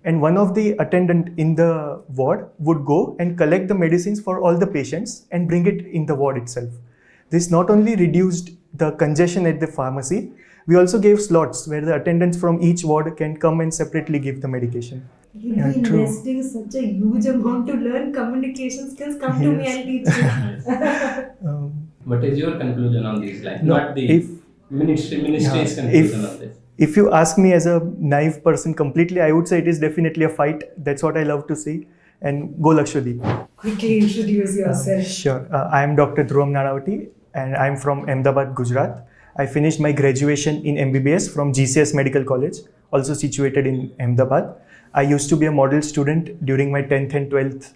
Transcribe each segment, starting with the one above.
and one of the attendant in the ward would go and collect the medicines for all the patients and bring it in the ward itself. This not only reduced the congestion at the pharmacy, we also gave slots where the attendants from each ward can come and separately give the medication. You'll Yeah, be true. investing such a huge amount to learn communication skills. Come to me, Yes. I'll teach you. What is your conclusion on these lines? No, Not the if- ministry's Yeah, conclusion on this. If you ask me as a naive person completely, I would say it is definitely a fight. That's what I love to see. And go Lakshadweep. Quickly introduce yourself. Sure. I am Dr. Dhruvam Nanavati and I am from Ahmedabad, Gujarat. I finished my graduation in MBBS from GCS Medical College, also situated in Ahmedabad. I used to be a model student during my 10th and 12th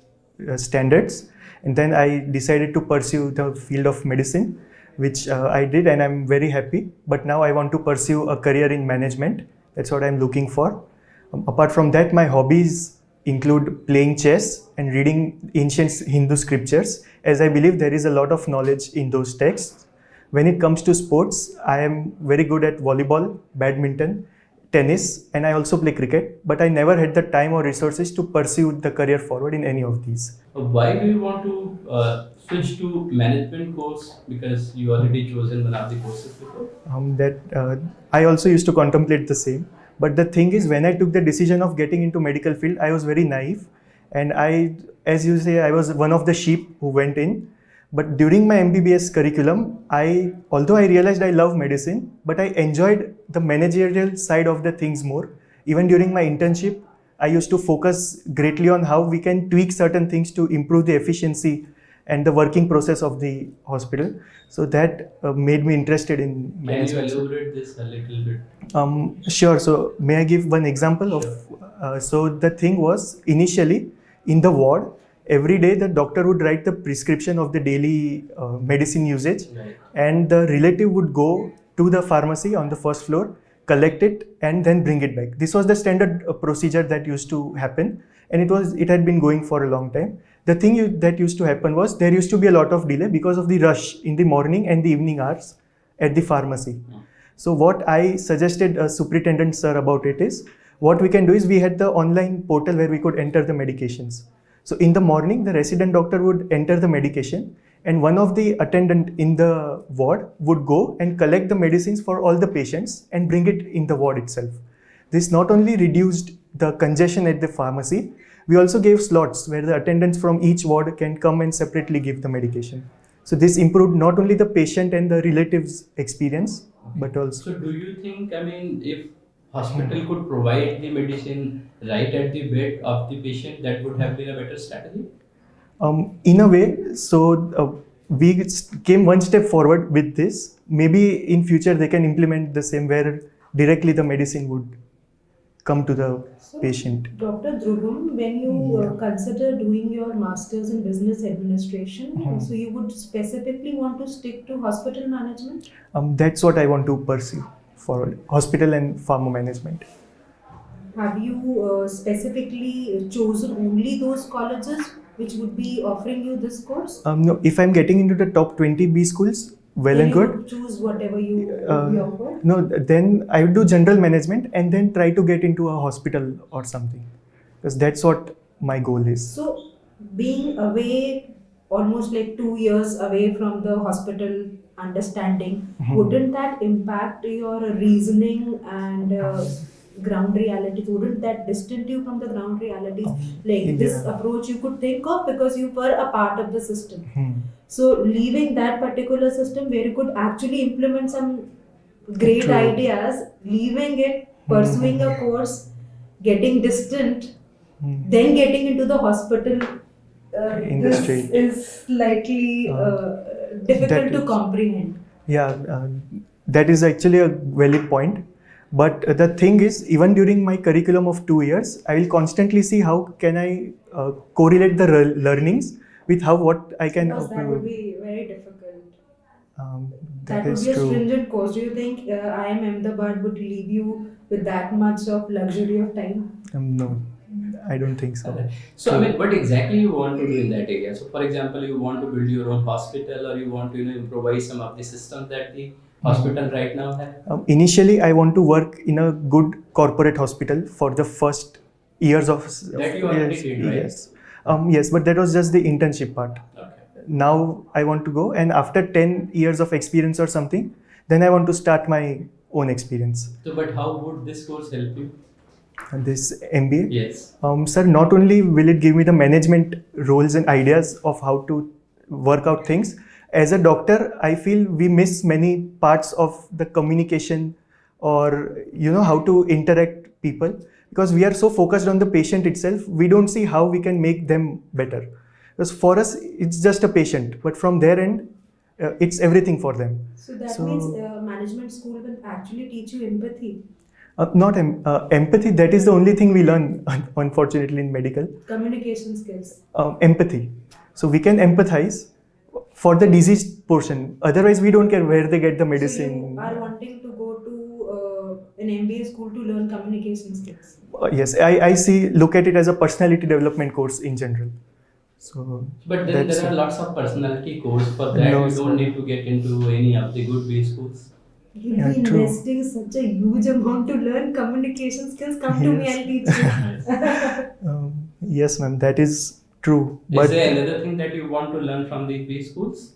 standards. And then I decided to pursue the field of medicine, which I did, and I'm very happy. But now I want to pursue a career in management. That's what I'm looking for. Apart from that, my hobbies include playing chess and reading ancient Hindu scriptures, as I believe there is a lot of knowledge in those texts. When it comes to sports, I am very good at volleyball, badminton, tennis, and I also play cricket, but I never had the time or resources to pursue the career forward in any of these. Why do you want to switch to management course? Because you already chosen one of the courses before. I also used to contemplate the same. But the thing is, when I took the decision of getting into medical field, I was very naive, and as you say, I was one of the sheep who went in. But during my MBBS curriculum, although I realized I love medicine, but I enjoyed the managerial side of the things more. Even during my internship, I used to focus greatly on how we can tweak certain things to improve the efficiency and the working process of the hospital. So that made me interested in management. Can you elaborate this a little bit? Sure. So may I give one example of? So the thing was, initially in the ward, every day the doctor would write the prescription of the daily medicine usage, Right. and the relative would go to the pharmacy on the first floor, collect it, and then bring it back. This was the standard procedure that used to happen, and it had been going for a long time. The thing that used to happen was there used to be a lot of delay because of the rush in the morning and the evening hours at the pharmacy. So what I suggested Superintendent Sir about it is, what we can do is, we had the online portal where we could enter the medications. So in the morning, the resident doctor would enter the medication, and one of the attendant in the ward would go and collect the medicines for all the patients and bring it in the ward itself. This not only reduced the congestion at the pharmacy, we also gave slots where the attendants from each ward can come and separately give the medication. So this improved not only the patient and the relatives' experience, but also. So do you think, if hospital could provide the medicine right at the bed of the patient, that would have been a better strategy? In a way, so we came one step forward with this. Maybe in future they can implement the same, where directly the medicine would come to the patient. Dr. Dhruvam, when you consider doing your master's in business administration, so you would specifically want to stick to hospital management? That's what I want to pursue forward, hospital and pharma management. Have you specifically chosen only those colleges which would be offering you this course? No, if I'm getting into the top 20 B schools, well Then and you good. would choose whatever you be offered? No, then I would do general management and then try to get into a hospital or something, because that's what my goal is. So, being away, almost like 2 years away from the hospital understanding, wouldn't that impact your reasoning and ground realities? Wouldn't that distance you from the ground realities? Like this Yeah. approach you could think of because you were a part of the system. Hmm. So, leaving that particular system where you could actually implement some great True. ideas, leaving it, pursuing a course, getting distant, then getting into the hospital Industry. this is slightly difficult that to is- comprehend. Yeah, that is actually a valid point. But the thing is, even during my curriculum of 2 years, I will constantly see how can I correlate the learnings with what I can. Because that would be very difficult. That That would is be a true. stringent course. Do you think IIM Ahmedabad would leave you with that much of luxury of time? No, I don't think so. So what exactly you want to do in that area? So for example, you want to build your own hospital, or you want to improvise some of the systems that the hospital right now have? Initially, I want to work in a good corporate hospital for the first years of That you already yes, did, right? yes. Yes, but that was just the internship part. Okay. Now I want to go, and after 10 years of experience or something, then I want to start my own experience. So, but how would this course help you? And this MBA, Yes. sir, not only will it give me the management roles and ideas of how to work out things, as a doctor, I feel we miss many parts of the communication or how to interact people, because we are so focused on the patient itself, we don't see how we can make them better. Because for us, it's just a patient, but from their end, it's everything for them. So that So- means management school will actually teach you empathy, Not empathy, that is the only thing we learn, unfortunately, in medical. communication skills. Empathy. So we can empathize for the diseased portion. Otherwise, we don't care where they get the So medicine. you are wanting to go to an MBA school to learn communication skills. Yes, I see. Look at it as a personality development course in general. So, But then that's there are it. lots of personality course for that. No, You sir. don't need to get into any of the good B schools. You'll Yeah, be true. investing such a huge amount to learn communication skills. Come to me, Yes. I'll teach you. Yes, ma'am, that is true. Is there another thing that you want to learn from the B schools?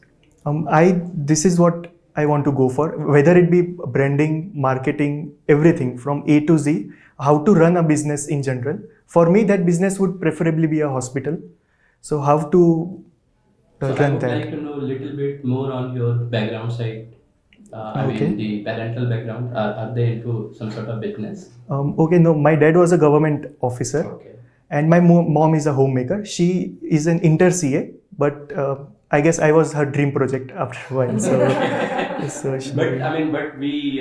This is what I want to go for, whether it be branding, marketing, everything from A to Z, how to run a business in general. For me, that business would preferably be a hospital. So how to So I run would that. like to know a little bit more on your background side. I Okay. mean, the parental background. Are they into some sort of business? Okay, no, my dad was a government officer, Okay. and my mom is a homemaker. She is an inter CA, but I guess I was her dream project after a while. So But we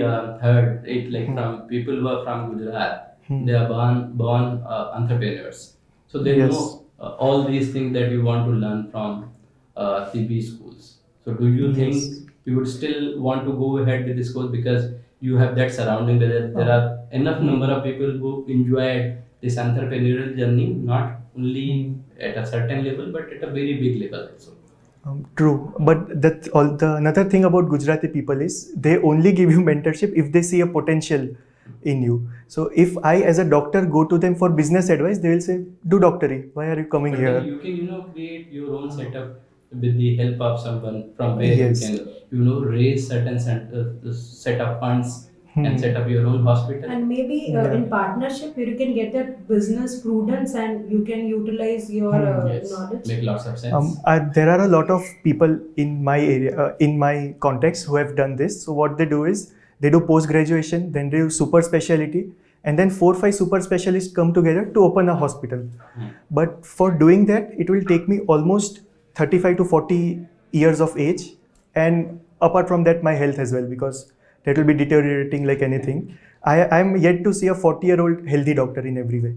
heard it like from people who are from Gujarat. They are born entrepreneurs. So they Yes. know all these things that you want to learn from the B schools. So do you Yes. think you would still want to go ahead with this course because you have that surrounding where there are enough number of people who enjoyed this entrepreneurial journey, not only at a certain level but at a very big level also. True, but another thing about Gujarati people is they only give you mentorship if they see a potential in you. So if I, as a doctor, go to them for business advice, they will say, "Do doctory. Why are you coming But here?" then you can create your own setup with the help of someone from where Yes. you can raise certain set of funds and set up your own hospital. And maybe Yeah. in partnership, you can get that business prudence and you can utilize your Yes, knowledge. make lots of sense. There are a lot of people in my area, in my context, who have done this. So what they do is they do post graduation, then they do super specialty, and then 4-5 super specialists come together to open a hospital. But for doing that, it will take me almost 35 to 40 years of age, and apart from that, my health as well, because that will be deteriorating like anything. I'm yet to see a 40-year-old healthy doctor in every way.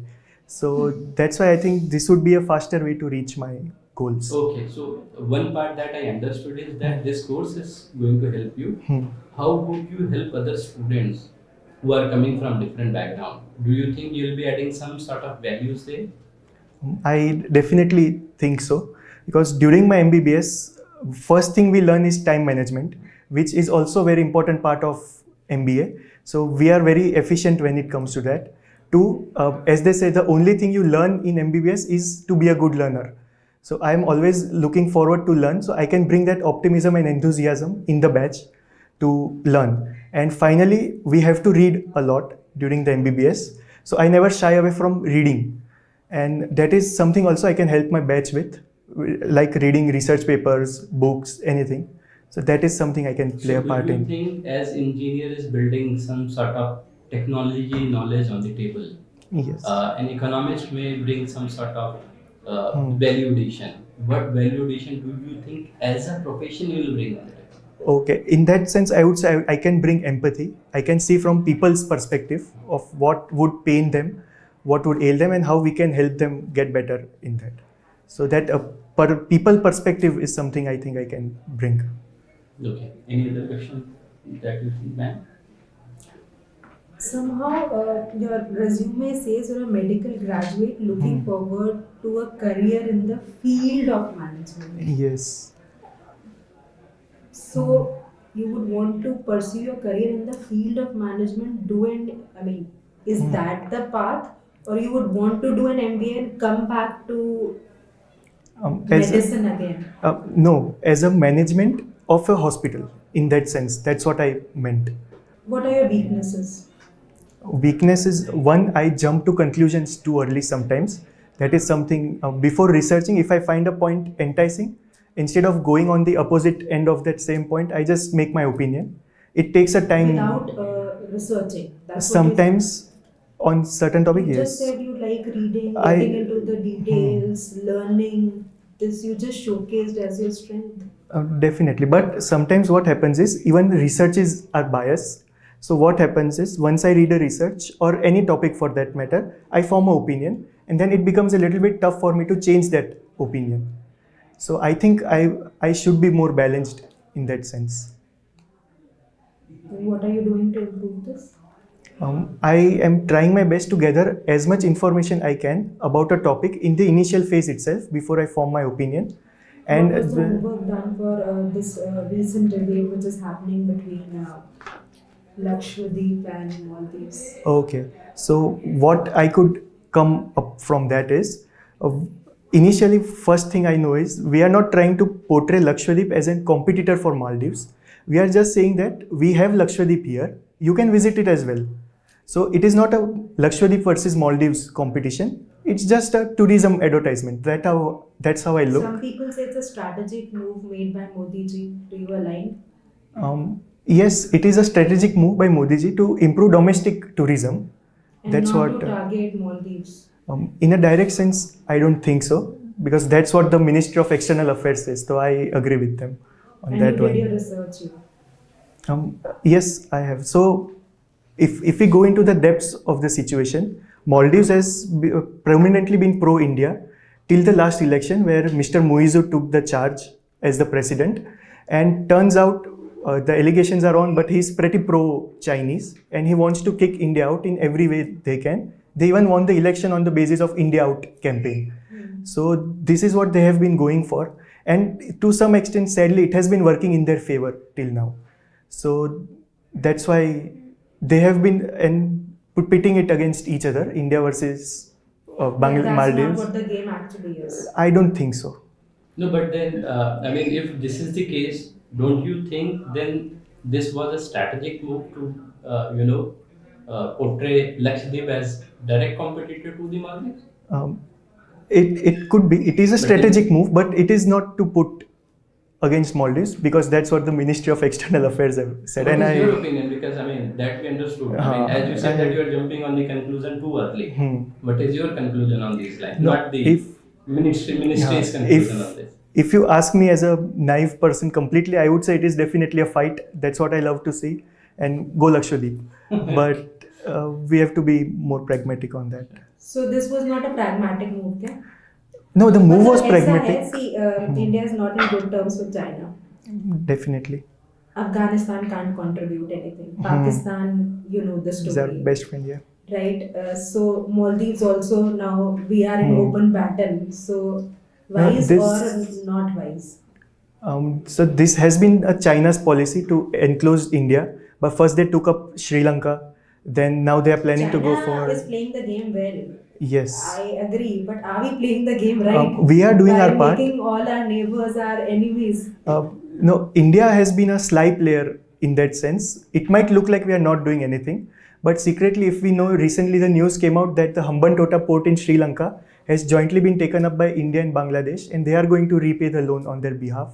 So that's why I think this would be a faster way to reach my goals. Okay, so one part that I understood is that this course is going to help you. How would you help other students who are coming from different background? Do you think you'll be adding some sort of values there? I definitely think so, because during my MBBS, first thing we learn is time management, which is also a very important part of MBA. So we are very efficient when it comes to that. Two, as they say, the only thing you learn in MBBS is to be a good learner. So I am always looking forward to learn, so I can bring that optimism and enthusiasm in the batch to learn. And finally, we have to read a lot during the MBBS. So I never shy away from reading. And that is something also I can help my batch with, like reading research papers, books, anything. So that is something I can play a part Do you in. think as engineer is building some sort of technology knowledge on the table? Yes. An economist may bring some sort of value addition. What value addition do you think as a profession you will bring on the table? Okay, in that sense, I would say I can bring empathy. I can see from people's perspective of what would pain them, what would ail them, and how we can help them get better in that. So that people perspective is something I think I can bring. Okay. Any other question that you think, ma'am? Somehow, your resume says you're a medical graduate looking forward to a career in the field of management. Yes. So, you would want to pursue your career in the field of management, is that the path? or you would want to do an MBA and come back to As medicine again? no, as a management of a hospital in that sense. That's what I meant. What are your weaknesses? Weakness is one, I jump to conclusions too early sometimes. That is something before researching, if I find a point enticing, instead of going on the opposite end of that same point, I just make my opinion. It takes a time. Without researching. That's Sometimes on certain topic, what you just yes. said you like reading, I- getting into the details, learning. This you just showcased as your strength. Definitely, but sometimes what happens is even researches are biased. So what happens is once I read a research or any topic for that matter, I form an opinion, and then it becomes a little bit tough for me to change that opinion. So I think I should be more balanced in that sense. What are you doing to improve this? I am trying my best to gather as much information I can about a topic in the initial phase itself before I form my opinion. And what was the homework done for this recent debate which is happening between Lakshadweep and Maldives? okay, so what I could come up from that is initially, first thing I know is we are not trying to portray Lakshadweep as a competitor for Maldives. We are just saying that we have Lakshadweep here, you can visit it as well. So it is not a Lakshadweep versus Maldives competition. It's just a tourism advertisement. That's how I look. Some people say it's a strategic move made by Modi ji. Do you align? Yes, it is a strategic move by Modi ji to improve domestic tourism. And That's not what. to target Maldives. In a direct sense, I don't think so, because that's what the Ministry of External Affairs says. So I agree with them on And that you one. did your research. Yes, I have. So if we go into the depths of the situation, Maldives has prominently been pro-India till the last election, where Mr. Muizu took the charge as the president, and turns out the allegations are on, but he's pretty pro-Chinese and he wants to kick India out in every way they can. They even won the election on the basis of India out campaign. So this is what they have been going for, and to some extent, sadly, it has been working in their favor till now. So that's why they have been pitting it against each other, India versus But Maldives. that's not what the game actually is. I don't think so. No, but then, I mean, if this is the case, don't you think then this was a strategic move to, portray Lakshadweep as direct competitor to the Maldives? It could be. It is a But strategic move, but it is not to put against Maldives, because that's what the Ministry of External Affairs have said. What And is your I. opinion? Because I mean that we understood. I mean, as you said that you are jumping on the conclusion too early. What is your conclusion on these lines? No, Not the if- ministry's Yeah, conclusion on this. if you ask me as a naive person completely, I would say it is definitely a fight. That's what I love to see, and go Lakshadweep. But we have to be more pragmatic on that. So this was not a pragmatic move, yeah? No, the move was मतलब ऐसा है, pragmatic. see, India is not in good terms with China. Definitely. Afghanistan can't contribute anything. Pakistan, you know the He's our story, best friend, yeah. right? So Maldives also now we are in open battle. So wise this- or not wise? So this has been a China's policy to enclose India, but first they took up Sri Lanka, then now they are planning to go China is for. playing the game well. Yes. I agree, but are we playing the game right? We are doing By our part. making all our neighbors our enemies. No, India has been a sly player in that sense. It might look like we are not doing anything, but secretly, if we know, recently the news came out that the Hambantota port in Sri Lanka has jointly been taken up by India and Bangladesh, and they are going to repay the loan on their behalf.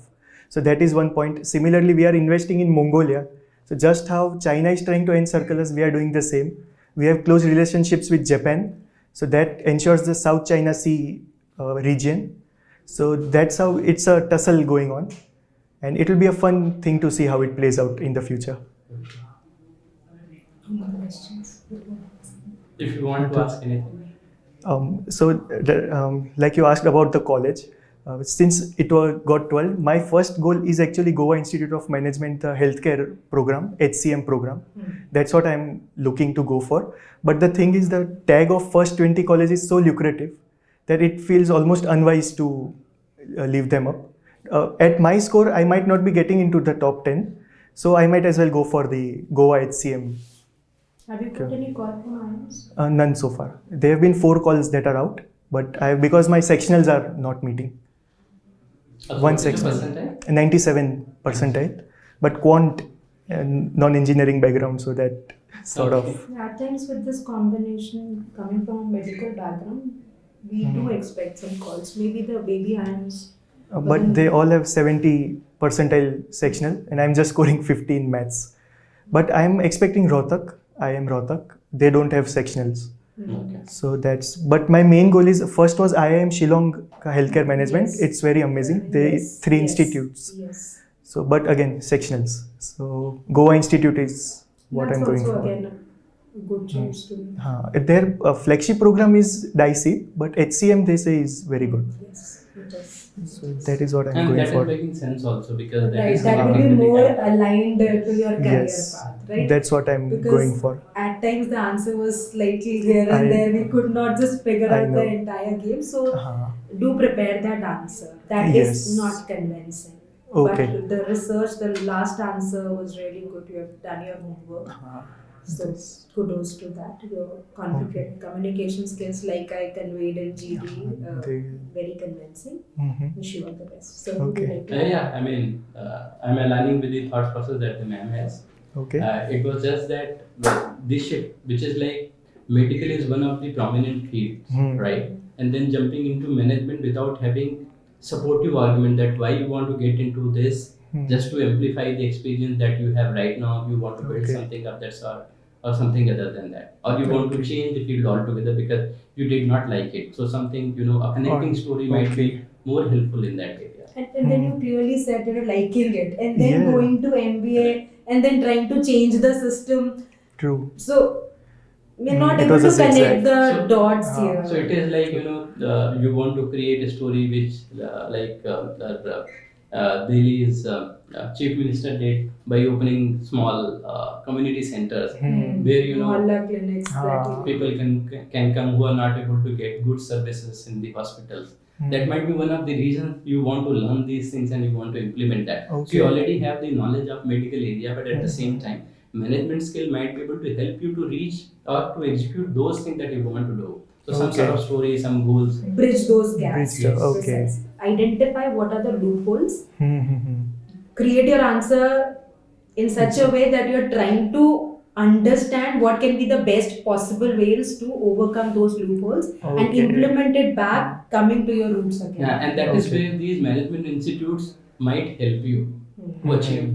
So that is one point. Similarly, we are investing in Mongolia. So just how China is trying to encircle us, we are doing the same. We have close relationships with Japan. So that ensures the South China Sea region. So that's how it's a tussle going on. And it will be a fun thing to see how it plays out in the future. Any other questions? If you want to ask anything. Like you asked about the college, since it got 12, my first goal is actually Goa Institute of Management Healthcare program, HCM program. That's what I'm looking to go for. But the thing is, the tag of first 20 colleges is so lucrative that it feels almost unwise to leave them up. At my score, I might not be getting into the top 10. So I might as well go for the Goa HCM Have you got any call from IIMs? None so far. There have been 4 calls that are out, but because my sectionals are not meeting. One sectional, 97 percentile, but quant and non-engineering background, so that sort Okay. of. At times with this combination coming from a medical background, we do expect some calls. Maybe the baby IIMs. But they all have 70 percentile sectional, and I'm just scoring 50 in maths. But I'm expecting Rohtak. I am Rohtak. They don't have sectionals. Okay. So that's, but my main goal is, first was IIM Shillong Healthcare Management. Yes. It's very amazing. They Yes, 3 yes, institutes. Yes. So, but again, sectionals. So Goa Institute is what That's I'm going also for. again a good choice to. Their flagship program is dicey, but HCM they say is very good. Yes, it is. So that is what I'm And going that is for. making sense also because that Right, is that will something be really more kind of- aligned to your career Yes, path, right? that's what I'm Because going for. At times the answer was slightly here and I- there. We could not just figure I out know. the entire game. So Uh-huh. do prepare that answer. That Yes. is not convincing. Okay. But the research, the last answer was really good. You have done your homework. Uh-huh. So kudos to that. Your communication skills, like I conveyed in GD, They- very convincing. Mhm. Wish you all the best. So would you Okay. like to Yeah, I mean, I'm aligning with the thought process that the ma'am has. Okay. It was just that this shift, which is like medical is one of the prominent fields, right? And then jumping into management without having supportive argument that why you want to get into this, just to amplify the experience that you have right now. You want to build Okay. something of that sort, or something other than that, or you want to change the field altogether because you did not like it. So something, a connecting story might be more helpful in that area. And then you clearly said you're liking it, and then Yeah. going to MBA and then trying to change the system. True. So we're not It able was to a zigzag. connect the So- dots here. So it is like you want to create a story which Delhi's chief minister did by opening small community centers where Mohalla clinics that you- people can come who are not able to get good services in the hospitals. That might be one of the reasons you want to learn these things and you want to implement that. So Okay. you already have the knowledge of medical area, but at the same time, management skill might be able to help you to reach or to execute those things that you want to do. So some Okay. sort of story, some goals. bridge those gaps. Bridge the- Yes. okay. Precisely. Identify what are the loopholes. Hmm. Create your answer in such a way that you're trying to understand what can be the best possible ways to overcome those loopholes and Okay. implement it back, coming to your roots again. Yeah, and that is Okay. where these management institutes might help you Hmm. to achieve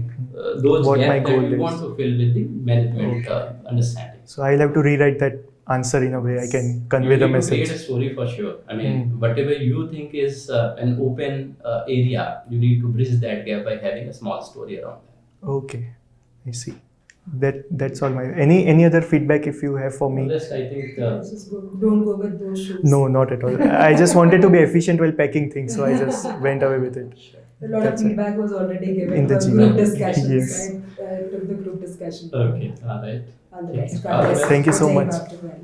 those What my gaps that goal you is. want to fill with the management understanding. So I'll have to rewrite that answer in a way I can convey You the need to create message. a story for sure. I mean, whatever you think is an open area, you need to bridge that gap by having a small story around that. Okay, I see. That's all my. Any other feedback if you have for For me? this, I think This is good. Don't go with those shoes. No, not at all. I just wanted to be efficient while packing things, so I just went away with it. A lot That's of it. feedback was already given In the for gym. group discussions. Yes. I took the group discussion. okay, all right. All the best. All the best. Thank you so Jai much. Bhakti Well.